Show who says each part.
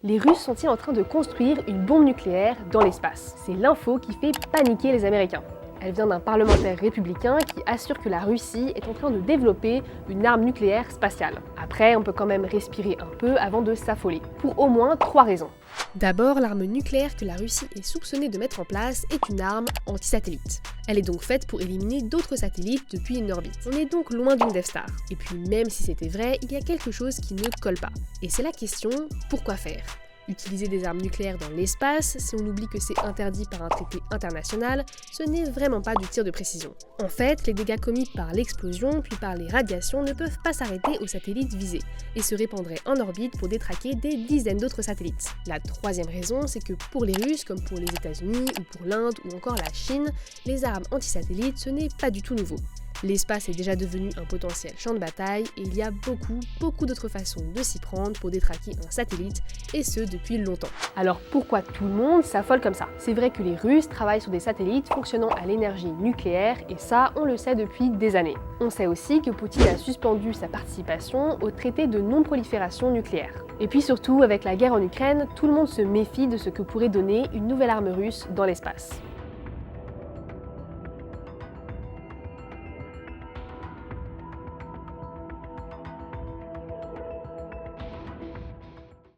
Speaker 1: Les Russes sont-ils en train de construire une bombe nucléaire dans l'espace? C'est l'info qui fait paniquer les Américains. Elle vient d'un parlementaire républicain qui assure que la Russie est en train de développer une arme nucléaire spatiale. Après, on peut quand même respirer un peu avant de s'affoler, pour au moins 3 raisons. D'abord, l'arme nucléaire que la Russie est soupçonnée de mettre en place est une arme anti-satellite. Elle est donc faite pour éliminer d'autres satellites depuis une orbite. On est donc loin d'une Death Star. Et puis même si c'était vrai, il y a quelque chose qui ne colle pas. Et c'est la question, pourquoi faire ? Utiliser des armes nucléaires dans l'espace, si on oublie que c'est interdit par un traité international, ce n'est vraiment pas du tir de précision. En fait, les dégâts commis par l'explosion puis par les radiations ne peuvent pas s'arrêter aux satellites visés et se répandraient en orbite pour détraquer des dizaines d'autres satellites. La troisième raison, c'est que pour les Russes, comme pour les États-Unis ou pour l'Inde ou encore la Chine, les armes anti-satellites, ce n'est pas du tout nouveau. L'espace est déjà devenu un potentiel champ de bataille et il y a beaucoup d'autres façons de s'y prendre pour détraquer un satellite, et ce depuis longtemps. Alors pourquoi tout le monde s'affole comme ça? C'est vrai que les Russes travaillent sur des satellites fonctionnant à l'énergie nucléaire et ça, on le sait depuis des années. On sait aussi que Poutine a suspendu sa participation au traité de non-prolifération nucléaire. Et puis surtout, avec la guerre en Ukraine, tout le monde se méfie de ce que pourrait donner une nouvelle arme russe dans l'espace.